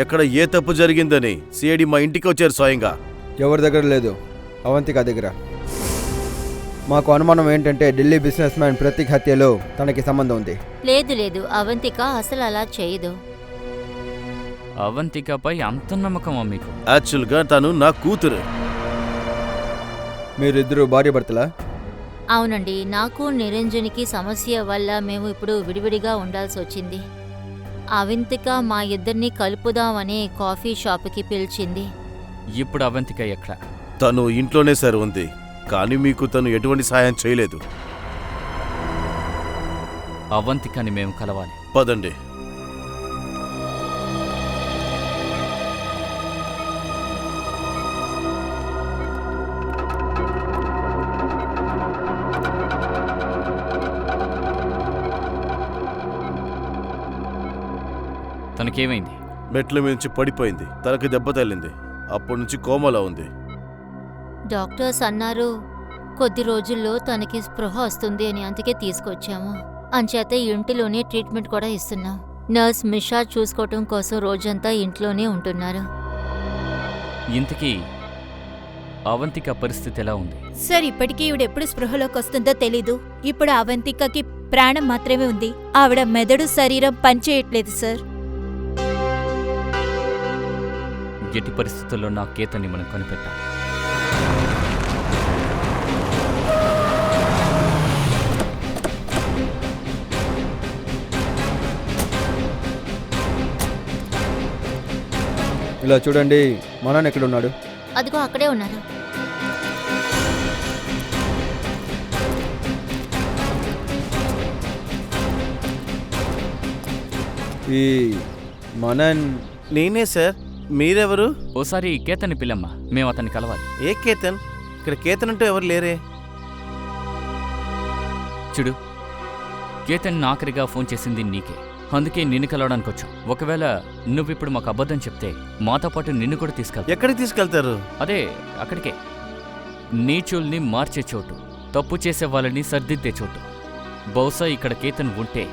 ఎక్కడ ఏ తప్పు జరిగిందని సిఐడి మా ఇంటికి వచ్చారు స్వయంగా. ఎవరి దగ్గర లేదు, అవంతిక దగ్గర. మాకు అనుమానం ఏంటంటే ఢిల్లీ బిజినెస్ మ్యాన్ ప్రతీక్ హత్యలో తనకి సంబంధం ఉంది. లేదు లేదు, అవంతిక అసలు అలా చేయదు. అవంతికపై అంత నమ్మకమా మీకు? యాక్చువల్గా తను నా కూతురు. మీరిద్దరూ భార్యాభర్తలా? అవునండి, నాకు నిరంజన్కి సమస్య వల్ల మేము ఇప్పుడు విడివిడిగా ఉండాల్సి వచ్చింది. అవంతిక మా ఇద్దరిని కలుపుదామనే కాఫీ షాపుకి పిలిచింది. ఇప్పుడు అవంతిక ఎక్కడ? తను ఇంట్లోనే సార్ ఉంది, కానీ మీకు తను ఎటువంటి సాయం చేయలేదు. అవంతికని మేము కలవాలి. పదండి. తనకేమైంది? మెట్ల నుంచి పడిపోయింది, తనకి దెబ్బ తగిలింది. అప్పటి నుంచి కోమలా ఉంది. డాక్టర్స్ అన్నారు కొద్ది రోజుల్లో తనకి స్పృహ వస్తుంది అని, అందుకే తీసుకొచ్చాము. అంచేత ఇంటిలోనే ట్రీట్మెంట్ కూడా ఇస్తున్నాం. నర్స్ మిషా చూసుకోవటం కోసం రోజంతా ఇంట్లోనే ఉంటున్నారు. ఇంతకీ అవంతిక పరిస్థితి ఎలా ఉంది? సార్, ఇప్పటికీ ఈవిడెప్పుడు స్పృహలోకి వస్తుందో తెలీదు. ఇప్పుడు అవంతికకి ప్రాణం మాత్రమే ఉంది. ఆవిడ మెదడు శరీరం పనిచేయట్లేదు సార్. ఎట్టి పరిస్థితుల్లో నా కేతన్ని మనం కనిపెట్టాలి. ఇలా చూడండి, మా నాన్న ఎక్కడున్నాడు? అదిగో అక్కడే ఉన్నారు. ఈ మనన్ నేనే సార్. మీరెవరు? ఓసారి కేతన్ని పిల్లమ్మా, మేము అతన్ని కలవాలి. ఏ కేతన్? ఇక్కడ కేతన్ అంటూ ఎవరు లేరే. చూడు, కేతన్ ఆఖరిగా ఫోన్ చేసింది నీకే, అందుకే నిన్ను కలవడానికి వచ్చాం. ఒకవేళ నువ్విప్పుడు మాకు అబద్ధం చెప్తే మాతో పాటు నిన్ను కూడా తీసుకెళ్తా. ఎక్కడికి తీసుకెళ్తారు? అదే అక్కడికే, నీచుల్ని మార్చే చోటు, తప్పు చేసే వాళ్ళని సర్దిద్దే చోటు. బహుశా ఇక్కడ కేతన్ ఉంటే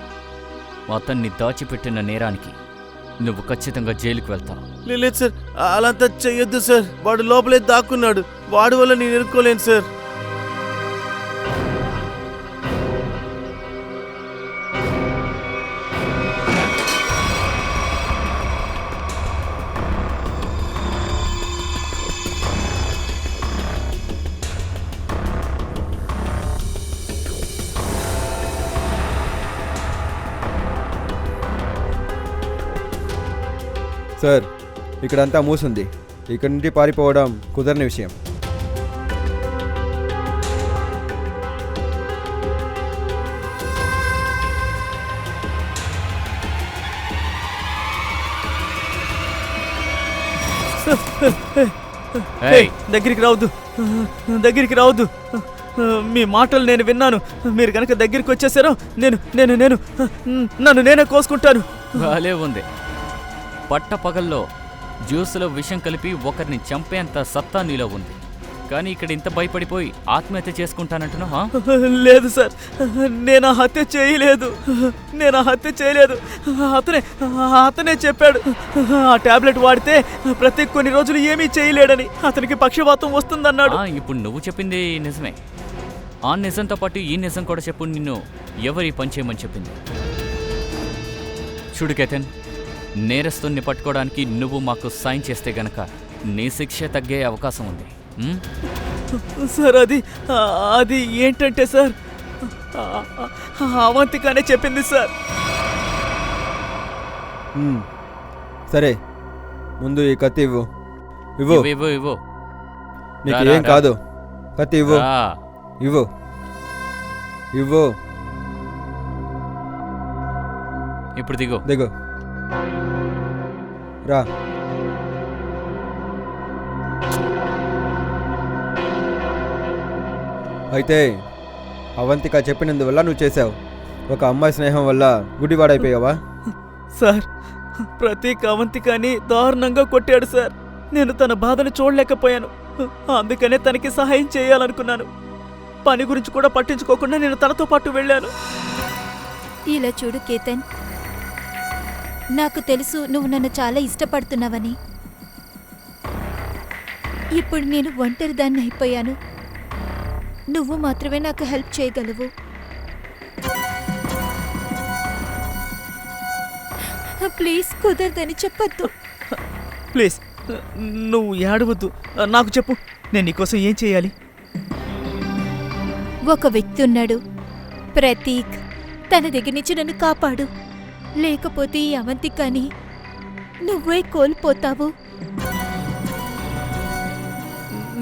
అతన్ని దాచిపెట్టిన నేరానికి నువ్వు ఖచ్చితంగా జైలుకు వెళ్తావు. లేదు సార్, అలాంతా చెయ్యొద్దు సార్. వాడు లోపలే దాక్కున్నాడు. వాడి వల్ల నేను ఎదుర్కోలేను సార్. సార్, ఇక్కడంతా మూసుంది. ఇక్కడి నుండి పారిపోవడం కుదరని విషయం. దగ్గరికి రావద్దు, దగ్గరికి రావద్దు. మీ మాటలు నేను విన్నాను. మీరు కనుక దగ్గరికి వచ్చేసారో నన్ను నేనే కోసుకుంటాను. భలే ఉంది. పట్టపగల్లో జ్యూసులో విషం కలిపి ఒకరిని చంపేంత సత్తా నీలో ఉంది. కానీ ఇక్కడ ఇంత భయపడిపోయి ఆత్మహత్య చేసుకుంటానంటున్నావా? లేదు సార్, నేను ఆ హత్య చేయలేదు. అతనే చెప్పాడు ఆ టాబ్లెట్ వాడితే ప్రతి కొన్ని రోజులు ఏమీ చేయలేడని, అతనికి పక్షవాతం వస్తుందన్నాడు. ఇప్పుడు నువ్వు చెప్పింది నిజమే. ఆ నిజంతో పాటు ఈ నిజం కూడా చెప్పు. నిన్ను ఎవరి పని చేయమని చెప్పింది? చూడు కేతన్, నేరస్తుని పట్టుకోవడానికి నువ్వు మాకు సాయం చేస్తే గనక నీ శిక్ష తగ్గే అవకాశం ఉంది. సార్ అది ఏంటంటే సార్, అవంతికానే చెప్పింది సార్. సరే, ముందు ఈ కత్తి ఇవ్వు. ఇవ్వు. నీకు ఏం కాదు. కత్తి ఇవ్వు. ఇవ్వు. ఇప్పుడు దిగు. రా. అయితే అవంతిక చెప్పినందువల్ల నువ్వు చేసావు. ఒక అమ్మాయి స్నేహం వల్ల గుడివాడైపోయావా? సార్, ప్రతీక్ అవంతికాని దారుణంగా కొట్టాడు సార్. నేను తన బాధను చూడలేకపోయాను. అందుకనే తనకి సహాయం చేయాలనుకున్నాను. పని గురించి కూడా పట్టించుకోకుండా నేను తనతో పాటు వెళ్ళాను. ఇలా చూడు కేతన్, నాకు తెలుసు నువ్వు నన్ను చాలా ఇష్టపడుతున్నావని. ఇప్పుడు నేను ఒంటరిదాన్ని అయిపోయాను. నువ్వు మాత్రమే నాకు హెల్ప్ చేయగలవు. ప్లీజ్, కుదరదని చెప్పొద్దు. ప్లీజ్, నువ్వు ఏడవద్దు. నాకు చెప్పు, నేను నీకోసం ఏం చేయాలి? ఒక వ్యక్తి ఉన్నాడు, ప్రతీక్. తన దగ్గర నుంచి నన్ను కాపాడు. లేకపోతే ఈ అవంతికని నువ్వే కోల్పోతావు.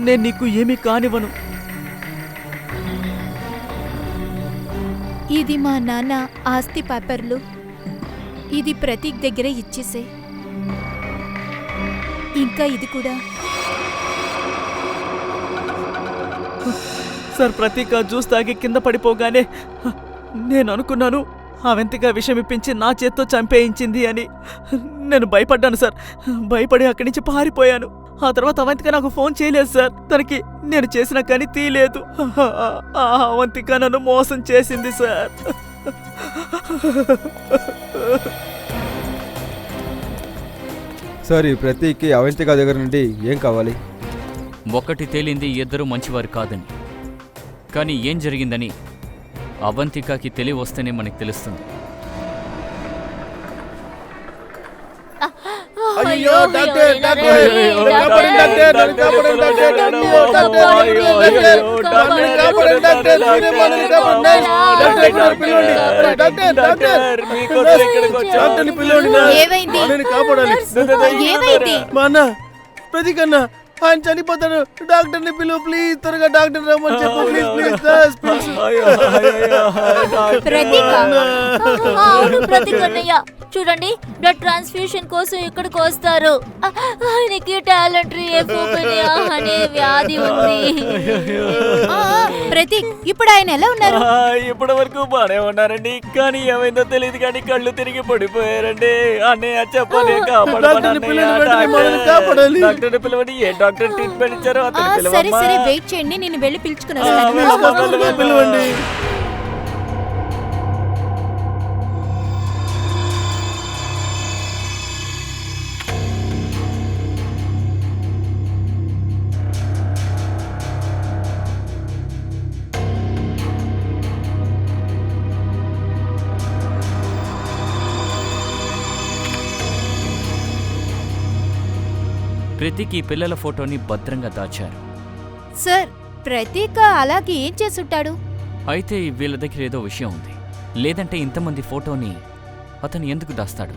నేను నీకు ఏమీ కానివ్వను. ఇది మా నాన్న ఆస్తి పేపర్లు. ఇది ప్రతీక్ దగ్గరే ఇచ్చేసే. ఇంకా ఇది కూడా. సార్, ప్రతీక్ జ్యూస్ తాగి కింద పడిపోగానే నేను అనుకున్నాను అవంతిక విషయం ఇప్పించి నా చేత్తో చంపేయించింది అని. నేను భయపడ్డాను సార్. భయపడి అక్కడి నుంచి పారిపోయాను. ఆ తర్వాత అవంతిక నాకు ఫోన్ చేయలేదు సార్. తనకి నేను చేసినా కానీ తీయలేదు. అవంతిక నన్ను మోసం చేసింది సార్. సార్, ఈ ప్రతీక్కి అవంతిక దగ్గర నుండి ఏం కావాలి? ఒకటి తేలింది, ఇద్దరు మంచివారు కాదని. కానీ ఏం జరిగిందని అవంతికకి తెలివి వస్తేనే మనకు తెలుస్తుంది. అయ్యో డాక్టర్, ప్రతీక్ అన్న ఆయన చనిపోతాడు. డాక్టర్ని పిలువు ప్లీజ్, త్వరగా డాక్టర్ రమ్మని చెప్పు ప్లీజ్. ప్రతీక్ అన్నయ్య, చూడండి, బ్లడ్ ట్రాన్స్ఫ్యూషన్ కోసం ఇక్కడికి వస్తారు. ఆయనకి టాలెంట్ అనే వ్యాధి ఉంది. ప్రతీక్, ఇప్పుడు ఆయన ఎలా ఉన్నారు? ఇప్పటి వరకు బానే ఉన్నారండి, కానీ ఏమైందో తెలియదు కానీ కళ్ళు తిరిగి పడిపోయారండి. అన్నయ్య చెప్పండి, డాక్టర్ని పిలవండి. ఏ డాక్టర్ ట్రీట్మెంట్ ఇచ్చారో సరే సరే, వెయిట్ చేయండి, నేను వెళ్ళి పిలుచుకుని వస్తాను. పిలవండి. ప్రతీక్ ఈ పిల్లల ఫోటోని భద్రంగా దాచారు. సార్, ప్రతీక్ అలాగే ఏం చేసుంటాడు? అయితే వీళ్ళ దగ్గర ఏదో విషయం ఉంది. లేదంటే ఇంతమంది ఫోటోని అతను ఎందుకు దాస్తాడు?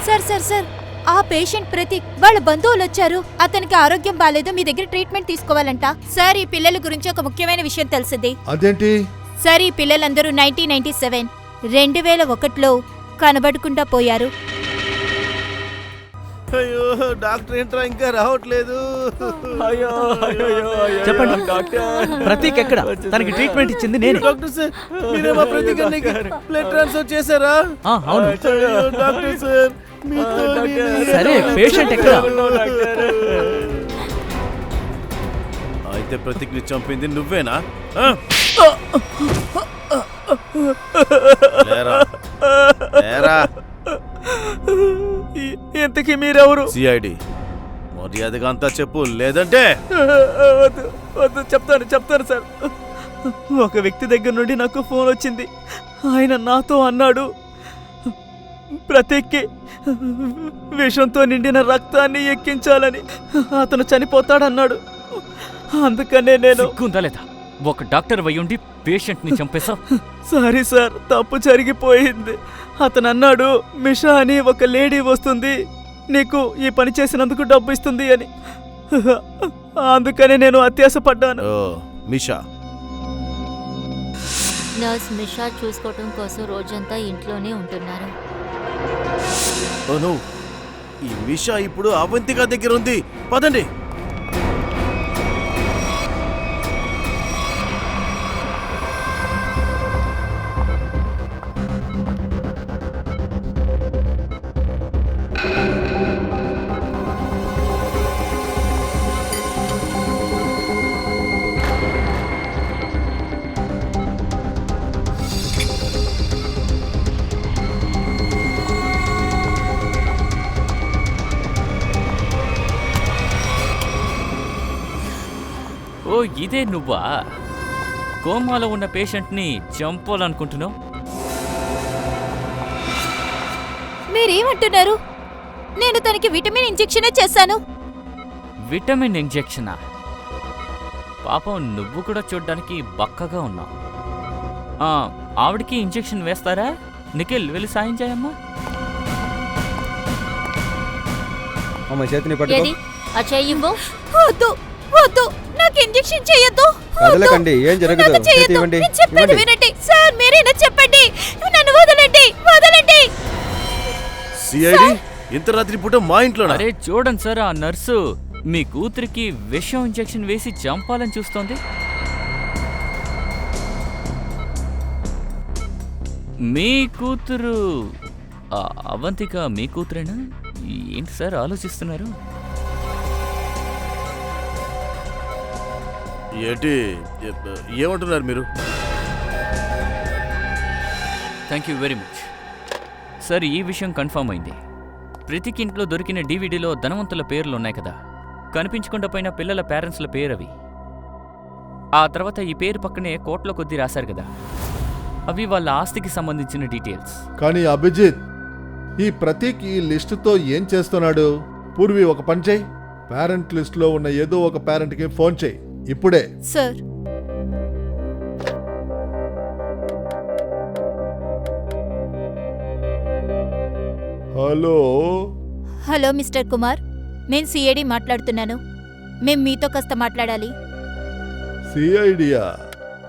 సార్ సార్ సార్, ఆ పేషెంట్ ప్రతీక్ వాళ్ళ బంధువులు వచ్చారు. అతనికి ఆరోగ్యం బాలేదు, మీ దగ్గర ట్రీట్మెంట్ తీసుకోవాలంట. సార్, ఈ పిల్లల గురించి ఒక ముఖ్యమైన విషయం తెలిసింది. అదేంటి? సార్, ఈ పిల్లలందరూ 1997 2001లో కనబడకుండా పోయారు. అయ్యో డాక్టర్ ఏంట్రా ఇంకా రావట్లేదు. చెప్పండి డాక్టర్, ప్రతీక్ ఎక్కడ? తనకి ట్రీట్మెంట్ ఇచ్చింది నేను. డాక్టర్ సార్, మీరేమో ప్రతీక్ అన్నకి బ్లడ్ ట్రాన్స్ఫర్ చేశారా? అవును డాక్టర్ సార్, సరే, పేషెంట్ ఎక్కడ? అయితే ప్రతిజ్ఞ చంపింది నువ్వేనా? ఆ? లేరా, లేరా. ఇంతకీ మీరెవరు? సిఐడి, మర్యాదగా అంతా చెప్పు, లేదంటే వద్దు వద్దు, చెప్తాను సార్. ఒక వ్యక్తి దగ్గర నుండి నాకు ఫోన్ వచ్చింది. ఆయన నాతో అన్నాడు, ప్రతీక్కి విషంతో నిండిన రక్తాన్ని ఎక్కించాలని. అతను చనిపోతాడన్నాడు. అందుకనే నేను... సిగ్గుందా లేదా? ఒక డాక్టర్ అయ్యుండి పేషెంట్ని చంపేశావు. సారీ సార్, తప్పు జరిగిపోయింది. అతను అన్నాడు, మిషా అని ఒక లేడీ వస్తుంది, నీకు ఈ పని చేసినందుకు డబ్బు ఇస్తుంది అని. అందుకనే నేను అత్యాశపడ్డాను. ఓ మిషా. నర్స్ మిషా చూసుకోవటం కోసం రోజంతా ఇంట్లోనే ఉంటున్నారు. ఓ, ఈ మిషా ఇప్పుడు అవంతిక దగ్గర ఉంది. పదండి. ఓ, ఇదే నువ్వా? కోమాలో ఉన్న పేషెంట్ని చంపాలనుకుంటున్నావు? మీరేమంటున్నారు? నేను తనకి విటమిన్ ఇంజెక్షనే చేశాను. విటమిన్ ఇంజెక్షనా? పాపం, నువ్వు కూడా చూడ్డానికి బక్కగా ఉన్నావు. ఆవిడికి ఇంజెక్షన్ వేస్తారా? నిఖిల్, వెళ్ళి సాయం చేయమ్మా. అమ్మ చేతిని పట్టుకో. ఏది ఆ చెయ్యివ్వు. వద్దు వద్దు, నాకు ఇంజెక్షన్ చేయొద్దు. కదలకండి, ఏం జరగదు. నాకు చేతి చేయొద్దు. ఇవ్వండి, నేను చెప్పేది ఇవ్వండి. వినండి. సార్, మీరేనా చెప్పండి. నన్ను వదలండి, వదలండి. సిఐడి, ఇంత రాత్రి పూట మా ఇంట్లోనా? అరే చూడండి సార్, ఆ నర్సు మీ కూతురికి విషం ఇంజెక్షన్ వేసి చంపాలని చూస్తోంది. మీ కూతురు అవంతిక మీ కూతురేనా? ఏంటి సార్ ఆలోచిస్తున్నారు? ఏంటి, ఏమంటున్నారు మీరు? Thank you very much sir. ఈ విషయం కన్ఫర్మ్ అయింది. ప్రతికి ఇంట్లో దొరికిన డీవీడీలో ధనవంతుల పేర్లు ఉన్నాయి కదా, కనిపించకుండా పోయిన పిల్లల పేరెంట్స్ల పేరు అవి. ఆ తర్వాత ఈ పేరు పక్కనే కోట్ల కొద్దీ రాశారు కదా, అవి వాళ్ళ ఆస్తికి సంబంధించిన డీటెయిల్స్. కానీ అభిజిత్, ఈ ప్రతీక్ ఈ లిస్టుతో ఏం చేస్తున్నాడు? పూర్వి, ఒక పని చేయి. పేరెంట్ లిస్టులో ఉన్న ఏదో ఒక పేరెంట్కి ఫోన్ చేయి ఇప్పుడే. Sir, hello. Hello mister Kumar, నేను సిఐడి మాట్లాడుతున్నాను. మేం మీతో కాస్త మాట్లాడాలి. సిఐడియా?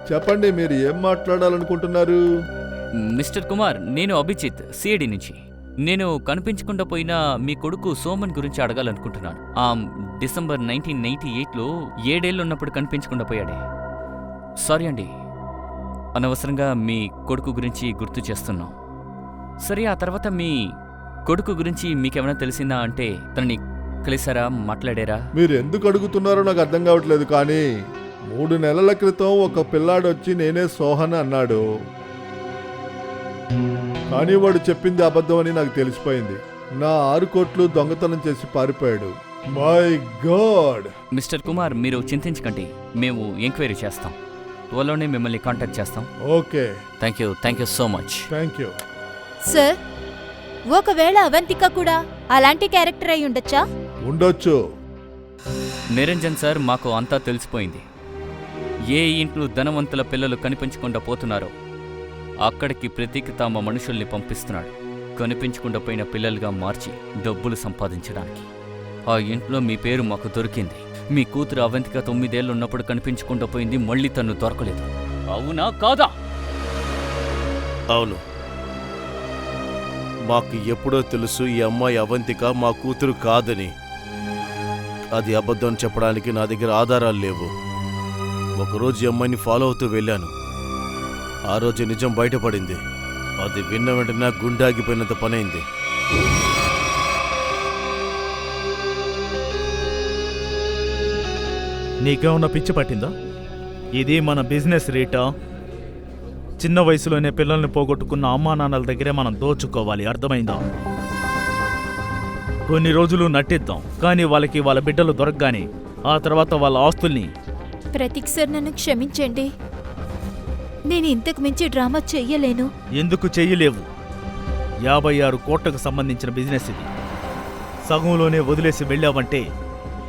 చెప్పండి, మీరు ఏం మాట్లాడాలనుకుంటున్నారు? మిస్టర్ కుమార్, నేను అభిజిత్, సిఐడి నుంచి. నేను కనిపించకుండా పోయిన మీ కొడుకు సోమన్ గురించి అడగాలనుకుంటున్నాను. డిసెంబర్ 1998లో 7 ఏళ్ళు ఉన్నప్పుడు కనిపించకుండా పోయాడే. సారీ అండి, అనవసరంగా మీ కొడుకు గురించి గుర్తు చేస్తున్నాం. సరే, ఆ తర్వాత మీ కొడుకు గురించి మీకేమైనా తెలిసిందా? అంటే తనని కలిసారా, మాట్లాడారా? మీరు ఎందుకు అడుగుతున్నారో నాకు అర్థం కావట్లేదు. కానీ 3 నెలల క్రితం ఒక పిల్లాడొచ్చి నేనే సోహన్ అన్నాడు. కానీ వాడు చెప్పింది అబద్ధం అని నాకు తెలిసిపోయింది. నా 6 కోట్లు దొంగతనం చేసి పారిపోయాడు. My God. మిస్టర్ కుమార్, మీరు చింతించకండి, మేము ఎంక్వైరీ చేస్తాం. త్వరలోనే మిమ్మల్ని కాంటాక్ట్ చేస్తాం. Okay, thank you so much. Thank you. Sir, ఒకవేళ అవంతిక కూడా అలాంటి క్యారెక్టర్ అయి ఉండొచ్చా? ఉండొచ్చు. నిరంజన్ సార్, మాకు అంతా తెలిసిపోయింది. ఏ ఇంట్లో ధనవంతుల పిల్లలు కనిపించకుండా పోతున్నారో అక్కడికి ప్రతీక్ తమ మనుషుల్ని పంపిస్తున్నాడు, కనిపించకుండా పోయిన పిల్లలుగా మార్చి డబ్బులు సంపాదించడానికి. ఆ ఇంట్లో మీ పేరు మాకు దొరికింది. మీ కూతురు అవంతిక 9 ఏళ్ళు ఉన్నప్పుడు కనిపించకుండా పోయింది, మళ్ళీ తను దొరకలేదు. అవునా కాదా? అవును, మాకు ఎప్పుడో తెలుసు ఈ అమ్మాయి అవంతిక మా కూతురు కాదని. అది అబద్ధం చెప్పడానికి నా దగ్గర ఆధారాలు లేవు. ఒకరోజు ఈ అమ్మాయిని ఫాలో అవుతూ వెళ్ళాను. ఆ రోజు నిజం బయటపడింది. అది విన్న వెంటనే గుండె ఆగిపోయినంత పనైంది. నీకేమన్నా పిచ్చి పట్టిందా? ఇది మన బిజినెస్ రేటా? చిన్న వయసులోనే పిల్లల్ని పోగొట్టుకున్న అమ్మా నాన్నల దగ్గరే మనం దోచుకోవాలి, అర్థమైందా? కొన్ని రోజులు నటిద్దాం, కానీ వాళ్ళకి వాళ్ళ బిడ్డలు దొరకగానే ఆ తర్వాత వాళ్ళ ఆస్తుల్ని. ప్రతీక్ సార్, నన్ను క్షమించండి. నేను ఇంతకు మించి డ్రామా చెయ్యలేను. ఎందుకు చెయ్యలేవు? 56 కోట్లకు సంబంధించిన బిజినెస్ ఇది. సగంలోనే వదిలేసి వెళ్ళావంటే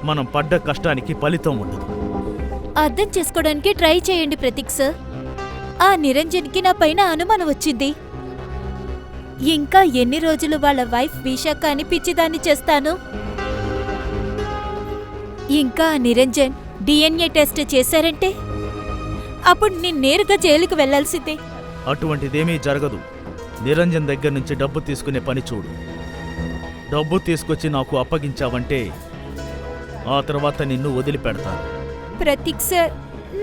మనం పడ్డ కష్టానికి ఫలితం ఉండదు. అర్థం చేసుకోవడానికి ట్రై చేయండి ప్రతీక్ సార్. ఆ నిరంజన్కి నా పైన అనుమానం వచ్చింది. ఇంకా ఎన్ని రోజులు వాళ్ళ వైఫ్ విశాఖ అని పిచ్చిదాన్ని చేస్తాను? ఇంకా ఆ నిరంజన్ DNA టెస్ట్ చేశారంటే అప్పుడు నేను నేరుగా జైలుకు వెళ్లాల్సిందే. అటువంటిదేమీ జరగదు. నిరంజన్ దగ్గర నుంచి డబ్బు తీసుకునే పని చూడు. డబ్బు తీసుకొచ్చి నాకు అప్పగించావంటే ఆ తర్వాత నిన్ను వదిలిపెడతాను. ప్రతీక్ సార్,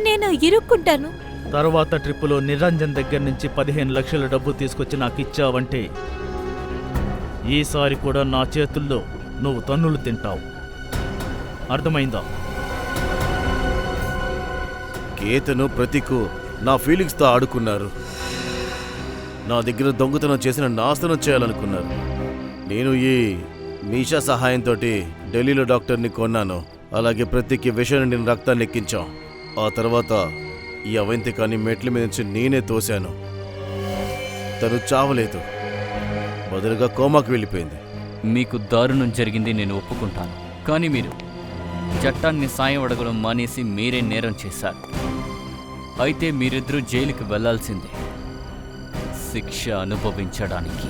నేను ఇరుక్కుంటాను. తర్వాత ట్రిప్పులో నిరంజన్ దగ్గర నుంచి 15 లక్షల డబ్బు తీసుకొచ్చి నాకు ఇచ్చావంటే ఈసారి కూడా నా చేతుల్లో నువ్వు తన్నులు తింటావు, అర్థమైందా? కేతను ప్రతీకు నా ఫీలింగ్స్తో ఆడుకున్నారు. నా దగ్గర దొంగతనం చేసిన నాశనం చేయాలనుకున్నారు. నేను ఈ మీషా సహాయంతో ఢిల్లీలో డాక్టర్ని కొన్నాను. అలాగే ప్రతీకి విషయం నిండిన రక్తాన్ని ఎక్కించాం. ఆ తర్వాత ఈ అవంతికాని మెట్ల మీద నుంచి నేనే తోశాను. తను చావలేదు, బదులుగా కోమాకు వెళ్ళిపోయింది. మీకు దారుణం జరిగింది నేను ఒప్పుకుంటాను, కానీ మీరు చట్టాన్ని సాయం అడగడం మానేసి మీరే నేరం చేశారు. అయితే మీరిద్దరూ జైలుకి వెళ్లాల్సిందే, శిక్ష అనుభవించడానికి.